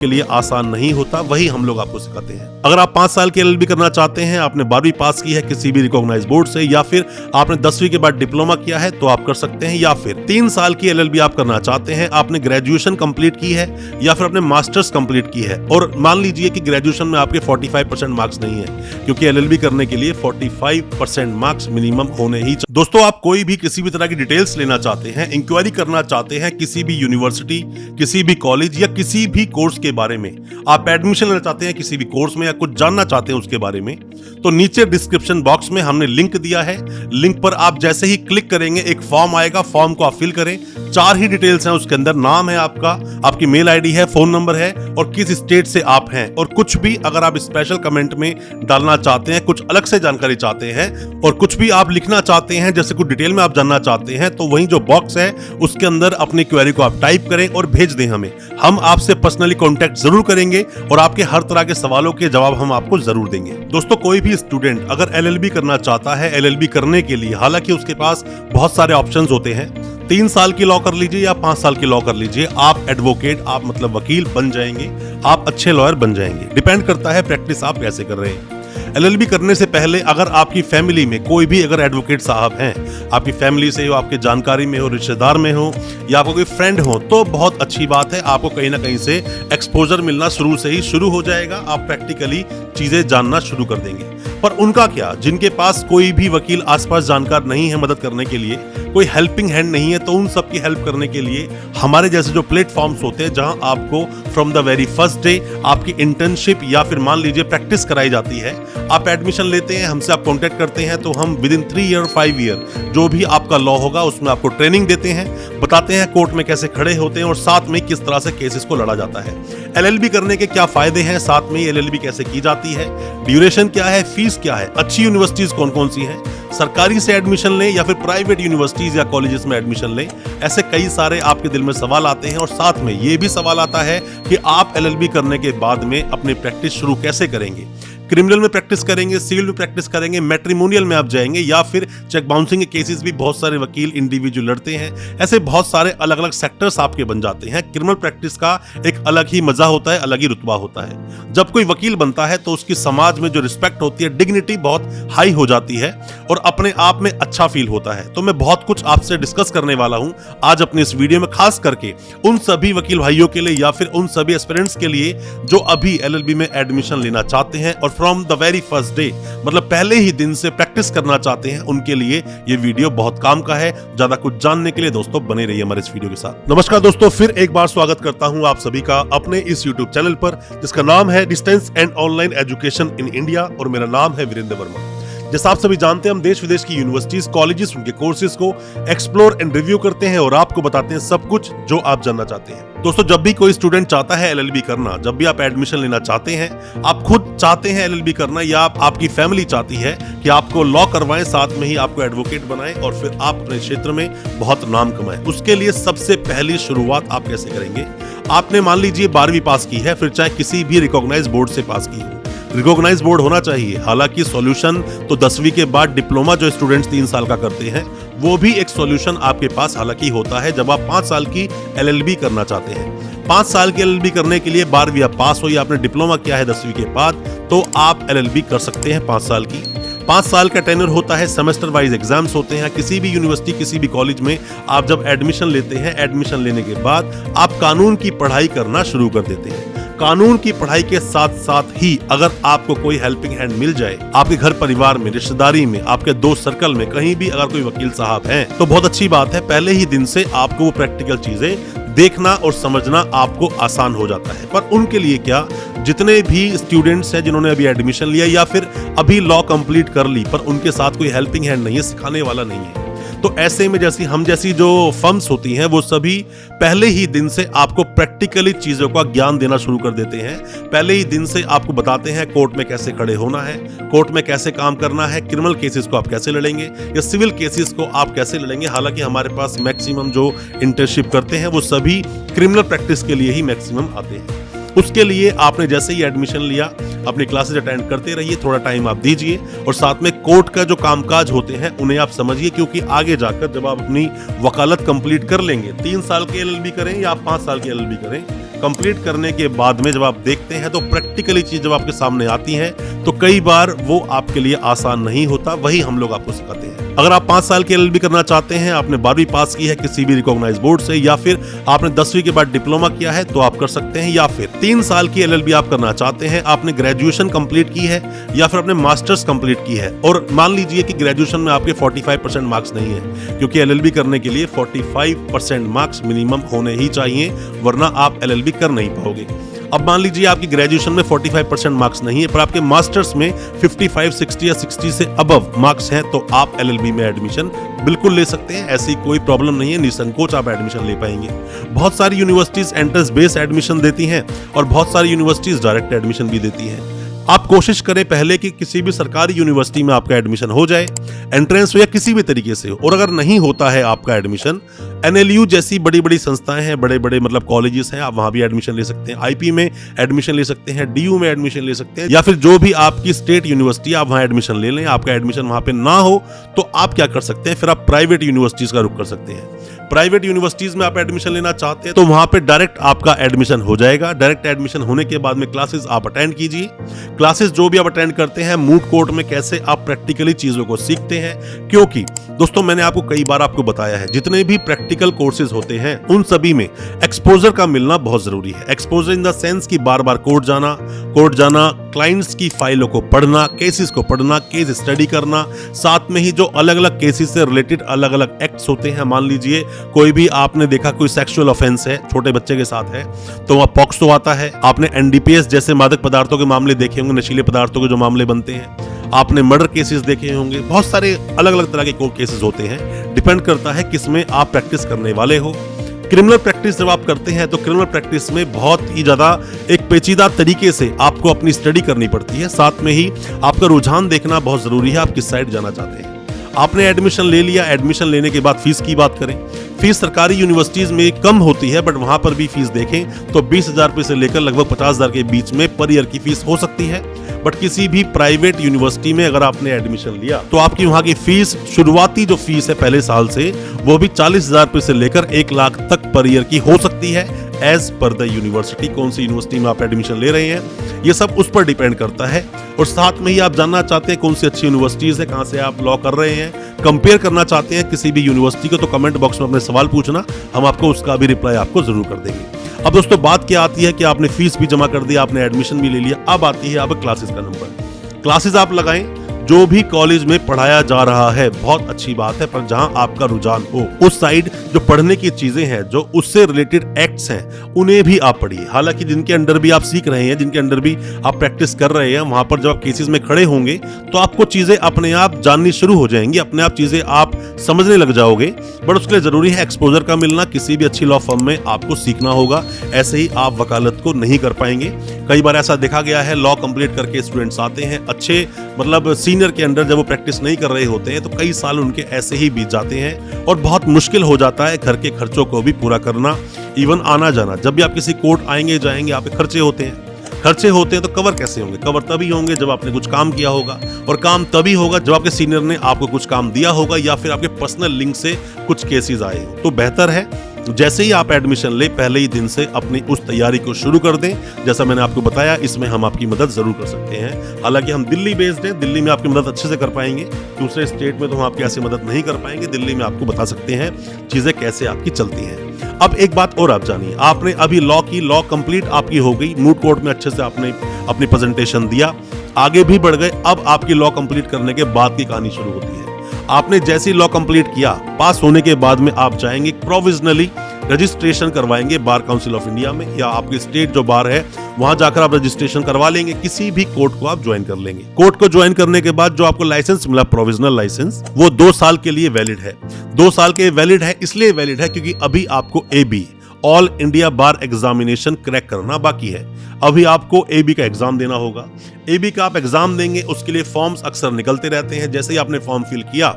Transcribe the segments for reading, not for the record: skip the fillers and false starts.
के लिए आसान नहीं होता, वही हम लोग आपको सिखाते हैं। अगर आप 5 साल की एलएलबी करना चाहते हैं, आपने 12वीं पास की है किसी भी रिकॉग्नाइज्ड बोर्ड से, या फिर आपने 10वीं के बाद डिप्लोमा किया है तो आप कर सकते हैं, या फिर 3 साल की एलएलबी आप करना चाहते हैं, आपने ग्रेजुएशन कंप्लीट की है या फिर आपने मास्टर्स कंप्लीट की है और मान लीजिए कि ग्रेजुएशन में आपके 45% मार्क्स नहीं है, क्योंकि एलएलबी करने के लिए 45% मार्क्स मिनिमम होने ही चाहिए। दोस्तों, आप कोई भी किसी भी तरह की डिटेल्स लेना चाहते हैं, इंक्वायरी करना चाहते हैं किसी भी यूनिवर्सिटी, किसी भी कॉलेज या किसी भी कोर्स के बारे में, आप एडमिशन लेना चाहते हैं किसी भी कोर्स में या कुछ जानना चाहते हैं उसके बारे में, तो नीचे डिस्क्रिप्शन बॉक्स में हमने लिंक दिया है। लिंक पर आप जैसे ही क्लिक करेंगे एक फॉर्म आएगा, फॉर्म को आप फिल करें। 4 ही डिटेल्स हैं उसके अंदर, नाम है आपका, आपकी मेल आईडी है, फोन नंबर है और किस स्टेट से आप हैं, और कुछ भी अगर आप स्पेशल कमेंट में डालना चाहते हैं, कुछ अलग से जानकारी चाहते हैं और कुछ भी आप लिखना चाहते हैं, जैसे कुछ डिटेल में आप जानना चाहते हैं, तो वही जो बॉक्स है उसके अंदर अपनी क्वेरी को आप टाइप करें और भेज दें हमें। हम आपसे पर्सनली कांटेक्ट जरूर करेंगे और आपके हर तरह के सवालों के जवाब हम आपको जरूर देंगे। दोस्तों, कोई भी स्टूडेंट अगर एलएलबी करना चाहता है, एलएलबी करने के लिए हालांकि उसके पास बहुत सारे ऑप्शंस होते हैं, 3 साल की लॉ कर लीजिए या 5 साल की लॉ कर लीजिए, आप एडवोकेट, आप मतलब वकील बन जाएंगे, आप अच्छे लॉयर बन जाएंगे। डिपेंड करता है प्रैक्टिस आप कैसे कर रहे हैं। एलएलबी करने से पहले अगर आपकी फैमिली में कोई भी अगर एडवोकेट साहब हैं, आपकी फैमिली से हो, आपके जानकारी में हो, रिश्तेदार में हो या आपको कोई फ्रेंड हो, तो बहुत अच्छी बात है, आपको कहीं ना कहीं से एक्सपोजर मिलना शुरू से ही शुरू हो जाएगा, आप प्रैक्टिकली चीजें जानना शुरू कर देंगे। पर उनका क्या, जिनके पास कोई भी वकील आसपास जानकार नहीं है मदद करने के लिए, कोई हेल्पिंग हैंड नहीं है, तो उन सब की हेल्प करने के लिए हमारे जैसे जो प्लेटफॉर्म्स होते हैं जहां आपको from the very first day आपकी इंटर्नशिप या फिर मान लीजिए प्रैक्टिस कराई जाती है, आप एडमिशन लेते हैं, हमसे आप कांटेक्ट करते हैं, तो हम विद इन 3 ईयर 5 ईयर जो भी आपका लॉ होगा उसमें आपको ट्रेनिंग देते हैं, बताते हैं कोर्ट में कैसे खड़े होते हैं और साथ में किस तरह से केसेस को लड़ा जाता है, एलएलबी करने के क्या फायदे हैं, साथ में एलएलबी कैसे की जाती है, ड्यूरेशन क्या है, फीस क्या है, अच्छी यूनिवर्सिटीज कौन कौन सी हैं, सरकारी से एडमिशन लें या फिर प्राइवेट यूनिवर्सिटीज या कॉलेजेस में एडमिशन लें, ऐसे कई सारे आपके दिल में सवाल आते हैं। और साथ में ये भी सवाल आता है कि आप एलएलबी करने के बाद में अपनी प्रैक्टिस शुरू कैसे करेंगे, क्रिमिनल में प्रैक्टिस करेंगे, सिविल में प्रैक्टिस करेंगे, मैट्रिमोनियल में आप जाएंगे या फिर चेक बाउंसिंग के केसेस भी बहुत सारे वकील इंडिविजुअल लड़ते हैं। ऐसे बहुत सारे अलग अलग सेक्टर्स आपके बन जाते हैं। क्रिमिनल प्रैक्टिस का एक अलग ही मजा होता है, अलग ही रुतबा होता है। जब कोई वकील बनता है तो उसकी समाज में जो रिस्पेक्ट होती है, डिग्निटी बहुत हाई हो जाती है और अपने आप में अच्छा फील होता है। तो मैं बहुत कुछ आपसे डिस्कस करने वाला हूं आज अपनी इस वीडियो में, खास करके उन सभी वकील भाइयों के लिए या फिर उन सभी एस्पिरेंट्स के लिए जो अभी एलएलबी में एडमिशन लेना चाहते हैं और from the very first day मतलब पहले ही दिन से प्रैक्टिस करना चाहते हैं, उनके लिए ये वीडियो बहुत काम का है। ज्यादा कुछ जानने के लिए दोस्तों बने रहिए हमारे इस वीडियो के साथ। नमस्कार दोस्तों, फिर एक बार स्वागत करता हूं आप सभी का अपने इस YouTube चैनल पर जिसका नाम है distance and online education in India और मेरा नाम है वीरेंद्र वर्मा। जैसा आप सभी जानते हैं, हम देश विदेश की यूनिवर्सिटीज, कॉलेजेस, उनके कोर्सेज को एक्सप्लोर एंड रिव्यू करते हैं और आपको बताते हैं सब कुछ जो आप जानना चाहते हैं। दोस्तों, जब भी कोई स्टूडेंट चाहता है एलएलबी करना, जब भी आप एडमिशन लेना चाहते हैं, आप खुद चाहते हैं एलएलबी करना या आपकी फैमिली चाहती है कि आपको लॉ करवाएं, साथ में ही आपको एडवोकेट बनाएं और फिर आप अपने क्षेत्र में बहुत नाम कमाएं, उसके लिए सबसे पहली शुरुआत आप कैसे करेंगे? आपने मान लीजिए 12वीं पास की है, फिर चाहे किसी भी रिकॉग्नाइज्ड बोर्ड से पास की हो, रिकॉग्नाइज्ड बोर्ड होना चाहिए। हालांकि सॉल्यूशन तो 10वीं के बाद डिप्लोमा जो स्टूडेंट्स 3 साल का करते हैं वो भी एक सॉल्यूशन आपके पास हालांकि होता है जब आप 5 साल की एलएलबी करना चाहते हैं। 5 साल की एलएलबी करने के लिए 12वीं आप पास हो या आपने डिप्लोमा किया है 10वीं के बाद, तो आप एलएलबी कर सकते हैं 5 साल की। 5 साल का टेन्योर होता है, सेमेस्टर वाइज एग्जाम्स होते हैं। किसी भी यूनिवर्सिटी, किसी भी कॉलेज में आप जब एडमिशन लेते हैं, एडमिशन लेने के बाद आप कानून की पढ़ाई करना शुरू कर देते हैं। कानून की पढ़ाई के साथ साथ ही अगर आपको कोई हेल्पिंग हैंड मिल जाए, आपके घर परिवार में, रिश्तेदारी में, आपके दोस्त सर्कल में कहीं भी अगर कोई वकील साहब हैं, तो बहुत अच्छी बात है। पहले ही दिन से आपको वो प्रैक्टिकल चीजें देखना और समझना आपको आसान हो जाता है। पर उनके लिए क्या, जितने भी स्टूडेंट्स हैं जिन्होंने अभी एडमिशन लिया या फिर अभी लॉ कंप्लीट कर ली पर उनके साथ कोई हेल्पिंग हैंड नहीं है, सिखाने वाला नहीं है, तो ऐसे में जैसी जो फर्म्स होती हैं वो सभी पहले ही दिन से आपको प्रैक्टिकली चीजों का ज्ञान देना शुरू कर देते हैं। पहले ही दिन से आपको बताते हैं कोर्ट में कैसे खड़े होना है, कोर्ट में कैसे काम करना है, क्रिमिनल केसेस को आप कैसे लड़ेंगे या सिविल केसेस को आप कैसे लड़ेंगे। हालांकि हमारे पास मैक्सिमम जो इंटर्नशिप करते हैं वो सभी क्रिमिनल प्रैक्टिस के लिए ही मैक्सिमम आते हैं। उसके लिए आपने जैसे ही एडमिशन लिया, अपनी क्लासेस अटेंड करते रहिए, थोड़ा टाइम आप दीजिए और साथ में कोर्ट का जो कामकाज होते हैं उन्हें आप समझिए, क्योंकि आगे जाकर जब आप अपनी वकालत कंप्लीट कर लेंगे, 3 साल की एलएलबी करें या आप 5 साल की एलएलबी करें, कंप्लीट करने के बाद में जब आप देखते हैं तो प्रैक्टिकली चीज जब आपके सामने आती है तो कई बार वो आपके लिए आसान नहीं होता, वही हम लोग आपको सिखाते हैं। अगर आप 5 साल की एलएलबी करना चाहते हैं, आपने 12वीं पास की है किसी भी रिकॉग्नाइज बोर्ड से, या फिर आपने 10वीं के बाद डिप्लोमा किया है तो आप कर सकते हैं, या फिर 3 साल की एलएलबी आप करना चाहते हैं, आपने ग्रेजुएशन कंप्लीट की है या फिर आपने मास्टर्स कंप्लीट की है और मान लीजिए कि ग्रेजुएशन में आपके 45% मार्क्स नहीं है, क्योंकि एलएलबी करने के लिए 45% मार्क्स मिनिमम होने ही चाहिए, वरना आप एलएलबी कर नहीं पाओगे। अब मान लीजिए आपकी ग्रेजुएशन में 45% मार्क्स नहीं है पर आपके मास्टर्स में 55, 60 या 60 से अबव मार्क्स हैं, तो आप एलएलबी में एडमिशन बिल्कुल ले सकते हैं। ऐसी कोई प्रॉब्लम नहीं है, निसंकोच आप एडमिशन ले पाएंगे। बहुत सारी यूनिवर्सिटीज एंट्रेंस बेस्ड एडमिशन देती हैं और बहुत सारी यूनिवर्सिटीज डायरेक्ट एडमिशन भी देती हैं। आप कोशिश करें पहले कि किसी भी सरकारी यूनिवर्सिटी में आपका एडमिशन हो जाए, एंट्रेंस हो या किसी भी तरीके से हो, और अगर नहीं होता है आपका एडमिशन, एनएलयू जैसी बड़ी बड़ी संस्थाएं हैं, बड़े बड़े मतलब कॉलेजेस हैं, आप वहां भी एडमिशन ले सकते हैं, आईपी में एडमिशन ले सकते हैं, डीयू में एडमिशन ले सकते हैं, या फिर जो भी आपकी स्टेट यूनिवर्सिटी आप वहां एडमिशन ले लें। आपका एडमिशन वहां पे ना हो तो आप क्या कर सकते हैं, फिर आप प्राइवेट यूनिवर्सिटीज का रुख कर सकते हैं। प्राइवेट यूनिवर्सिटीज में आप एडमिशन लेना चाहते हैं तो वहां पे डायरेक्ट आपका एडमिशन हो जाएगा। डायरेक्ट एडमिशन होने के बाद में क्लासेस आप अटेंड कीजिए। क्लासेस जो भी आप अटेंड करते हैं, मूट कोर्ट में कैसे आप प्रैक्टिकली चीजों को सीखते हैं, क्योंकि दोस्तों मैंने आपको कई बार आपको बताया है, जितने भी प्रैक्टिकल कोर्सेज होते हैं उन सभी में एक्सपोजर का मिलना बहुत जरूरी है। एक्सपोजर इन द सेंस कि बार बार कोर्ट जाना, क्लाइंट्स की फाइलों को पढ़ना, केसेस को पढ़ना, केस स्टडी करना, साथ में ही जो अलग अलग केसेस से रिलेटेड अलग अलग एक्ट्स होते हैं। मान लीजिए कोई भी आपने देखा कोई सेक्सुअल ऑफेंस है, छोटे बच्चे के साथ है, तो वह पॉक्सो आता है। आपने एनडीपीएस जैसे मादक पदार्थों के मामले देखे होंगे, नशीले पदार्थों के जो मामले बनते हैं, आपने मर्डर केसेस देखे होंगे, बहुत सारे अलग अलग तरह के कोर्ट केसेस होते हैं। डिपेंड करता है किसमें आप प्रैक्टिस करने वाले हो। क्रिमिनल प्रैक्टिस जब आप करते हैं तो क्रिमिनल प्रैक्टिस में बहुत ही ज्यादा एक पेचीदा तरीके से आपको अपनी स्टडी करनी पड़ती है। साथ में ही आपका रुझान देखना बहुत जरूरी है, आप किस साइड जाना चाहते हैं। आपने एडमिशन ले लिया, एडमिशन लेने के बाद फीस की बात करें। फीस सरकारी यूनिवर्सिटीज में कम होती है, बट वहां पर भी फीस देखें तो 20,000 रुपए से लेकर लगभग 50,000 के बीच में पर ईयर की फीस हो सकती है। बट किसी भी प्राइवेट यूनिवर्सिटी में अगर आपने एडमिशन लिया तो आपकी वहां की फीस, शुरुआती जो फीस है पहले साल से, वो भी 40,000 रुपए से लेकर 1 लाख तक पर ईयर की हो सकती है, एज पर द यूनिवर्सिटी। कौन सी यूनिवर्सिटी में आप एडमिशन ले रहे हैं, ये सब उस पर डिपेंड करता है। और साथ में ही आप जानना चाहते हैं कौन सी अच्छी यूनिवर्सिटीज है, कहां से आप लॉ कर रहे हैं, कंपेयर करना चाहते हैं किसी भी यूनिवर्सिटी को, तो कमेंट बॉक्स में अपने सवाल पूछना, हम आपको उसका भी रिप्लाई आपको जरूर कर देंगे। अब दोस्तों बात क्या आती है कि आपने फीस भी जमा कर दी, आपने एडमिशन भी ले लिया, अब आती है अब क्लासेस का नंबर। क्लासेस आप लगाएं, जो भी कॉलेज में पढ़ाया जा रहा है बहुत अच्छी बात है, पर जहां आपका रुझान हो उस साइड जो पढ़ने की चीजें हैं, जो उससे रिलेटेड एक्ट्स हैं, उन्हें भी आप पढ़िए। हालांकि जिनके अंडर भी आप सीख रहे हैं, जिनके अंडर भी आप प्रैक्टिस कर रहे हैं, वहां पर जब आप केसेस में खड़े होंगे तो आपको चीजें अपने आप जाननी शुरू हो जाएंगी, अपने आप चीजें आप समझने लग जाओगे। बट उसके लिए जरूरी है एक्सपोजर का मिलना। किसी भी अच्छी लॉ फर्म में आपको सीखना होगा, ऐसे ही आप वकालत को नहीं कर पाएंगे। कई बार ऐसा देखा गया है, लॉ कंप्लीट करके स्टूडेंट्स आते हैं, अच्छे मतलब सीनियर के अंडर जब वो प्रैक्टिस नहीं कर रहे होते हैं तो कई साल उनके ऐसे ही बीत जाते हैं और बहुत मुश्किल हो जाता है घर के खर्चों को भी पूरा करना, इवन आना जाना। जब भी आप किसी कोर्ट आएंगे जाएंगे, आपके खर्चे होते हैं तो कवर कैसे होंगे? कवर तभी होंगे जब आपने कुछ काम किया होगा, और काम तभी होगा जब आपके सीनियर ने आपको कुछ काम दिया होगा या फिर आपके पर्सनल लिंक से कुछ केसेस आए हो। तो बेहतर है जैसे ही आप एडमिशन ले, पहले ही दिन से अपनी उस तैयारी को शुरू कर दें। जैसा मैंने आपको बताया, इसमें हम आपकी मदद जरूर कर सकते हैं। हालांकि हम दिल्ली बेस्ड हैं, दिल्ली में आपकी मदद अच्छे से कर पाएंगे, दूसरे स्टेट में तो हम आपकी ऐसी मदद नहीं कर पाएंगे। दिल्ली में आपको बता सकते हैं चीजें कैसे आपकी चलती हैं। अब एक बात और आप जानिए, आपने अभी लॉ कंप्लीट आपकी हो गई, मूट कोर्ट में अच्छे से आपने अपनी प्रेजेंटेशन दिया, आगे भी बढ़ गए। अब आपकी लॉ कंप्लीट करने के बाद की कहानी शुरू होती है। आपने जैसे ही लॉ कंप्लीट किया, पास होने के बाद में आप जाएंगे प्रोविजनली रजिस्ट्रेशन करवाएंगे बार काउंसिल ऑफ इंडिया में, या आपके स्टेट जो बार है वहां जाकर आप रजिस्ट्रेशन करवा लेंगे, किसी भी कोर्ट को आप ज्वाइन कर लेंगे। कोर्ट को ज्वाइन करने के बाद जो आपको लाइसेंस मिला, प्रोविजनल लाइसेंस, वो 2 साल के लिए वैलिड है। 2 साल के वैलिड है, इसलिए वैलिड है क्योंकि अभी आपको AB ऑल इंडिया बार एग्जामिनेशन क्रैक करना बाकी है। अभी आपको AB का एग्जाम देना होगा। AB का आप एग्जाम देंगे, उसके लिए फॉर्म्स अक्सर निकलते रहते हैं। जैसे ही आपने फॉर्म फिल किया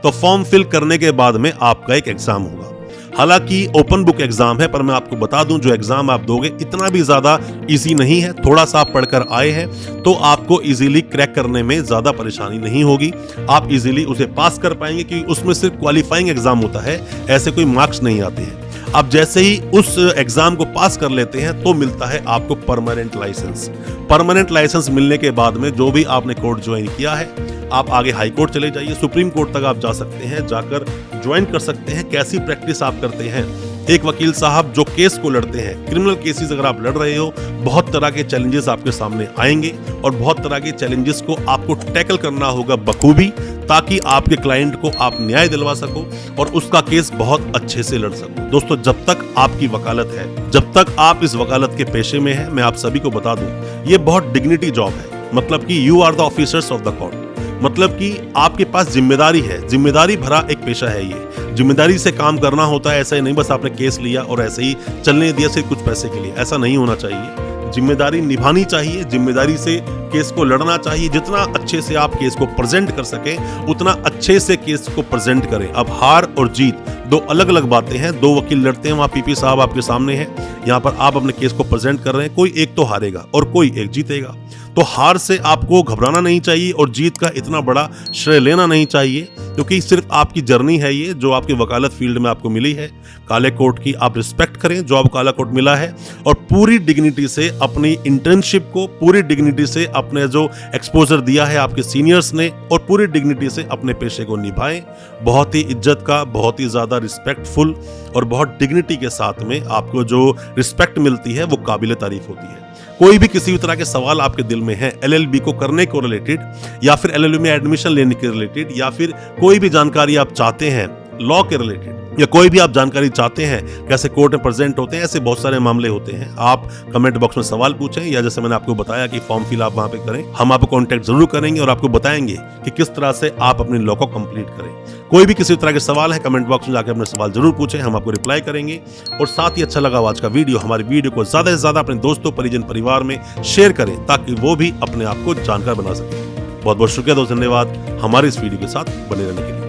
तो फॉर्म फिल करने के बाद में आपका एक एग्जाम होगा। हालांकि ओपन बुक एग्जाम है, पर मैं आपको बता दूं जो एग्जाम आप दोगे इतना भी ज्यादा इजी नहीं है। थोड़ा सा आप पढ़कर आए हैं तो आपको इजीली क्रैक करने में ज्यादा परेशानी नहीं होगी, आप इजीली उसे पास कर पाएंगे, क्योंकि उसमें सिर्फ क्वालिफाइंग एग्जाम होता है, ऐसे कोई मार्क्स नहीं आते हैं। आप जैसे ही उस एग्जाम को पास कर लेते हैं तो मिलता है आपको परमानेंट लाइसेंस। परमानेंट लाइसेंस मिलने के बाद में जो भी आपने कोर्ट ज्वाइन किया है, आप आगे हाई कोर्ट चले जाइए, सुप्रीम कोर्ट तक आप जा सकते हैं, जाकर ज्वाइन कर सकते हैं। कैसी प्रैक्टिस आप करते हैं? एक वकील साहब जो केस को लड़ते हैं, क्रिमिनल केसेस अगर आप लड़ रहे हो, बहुत तरह के चैलेंजेस आपके सामने आएंगे और बहुत तरह के चैलेंजेस को आपको टैकल करना होगा बखूबी, ताकि आपके क्लाइंट को आप न्याय दिलवा सको और उसका केस बहुत अच्छे से लड़ सको। दोस्तों, जब तक आपकी वकालत है, जब तक आप इस वकालत के पेशे में हैं, मैं आप सभी को बता दूं, ये बहुत डिग्निटी जॉब है। मतलब कि you are the officers of the court, मतलब कि आपके पास जिम्मेदारी है, जिम्मेदारी भरा एक पेशा है ये। जिम्मेदारी से काम करना होता है, ऐसा ही नहीं बस आपने केस लिया और ऐसे ही चलने दिया सिर्फ कुछ पैसे के लिए, ऐसा नहीं होना चाहिए। जिम्मेदारी निभानी चाहिए, जिम्मेदारी से केस को लड़ना चाहिए। जितना अच्छे से आप केस को प्रेजेंट कर सके उतना अच्छे से केस को प्रेजेंट करें। अब हार और जीत दो अलग अलग बातें हैं। दो वकील लड़ते हैं, वहां पीपी साहब आपके सामने हैं, यहाँ पर आप अपने केस को प्रेजेंट कर रहे हैं, कोई एक तो हारेगा और कोई एक जीतेगा। तो हार से आपको घबराना नहीं चाहिए और जीत का इतना बड़ा श्रेय लेना नहीं चाहिए, क्योंकि सिर्फ आपकी जर्नी है ये जो आपकी वकालत फील्ड में आपको मिली है। काले कोर्ट की आप रिस्पेक्ट करें जो आपको काला कोर्ट मिला है, और पूरी डिग्निटी से अपनी इंटर्नशिप को, पूरी डिग्निटी से अपने जो एक्सपोजर दिया है आपके सीनियर्स ने, और पूरी डिग्निटी से अपने पेशे को निभाएं। बहुत ही इज्जत का, बहुत ही ज्यादा रिस्पेक्टफुल और बहुत डिग्निटी के साथ में आपको जो रिस्पेक्ट मिलती है वो काबिल तारीफ होती है। कोई भी किसी भी तरह के सवाल आपके दिल में है एलएलबी को करने को रिलेटेड, या फिर एलएलबी में एडमिशन लेने के रिलेटेड, या फिर कोई भी जानकारी आप चाहते हैं लॉ के रिलेटेड, या कोई भी आप जानकारी चाहते हैं कैसे कोर्ट में प्रेजेंट होते हैं, ऐसे बहुत सारे मामले होते हैं, आप कमेंट बॉक्स में सवाल पूछें, या जैसे मैंने आपको बताया कि फॉर्म फिल आप वहां पे करें। हम आपको कांटेक्ट जरूर करेंगे और आपको बताएंगे कि किस तरह से आप अपने लॉ को कंप्लीट करें। कोई भी किसी तरह के सवाल है, कमेंट बॉक्स में जाकर अपने सवाल जरूर पूछें, हम आपको रिप्लाई करेंगे। और साथ ही अच्छा लगा आज का वीडियो, हमारी वीडियो को ज्यादा से ज्यादा अपने दोस्तों, परिजन, परिवार में शेयर करें, ताकि वो भी अपने आप को जानकार बना सके। बहुत बहुत शुक्रिया दोस्त, धन्यवाद हमारे इस वीडियो के साथ बने रहने के लिए।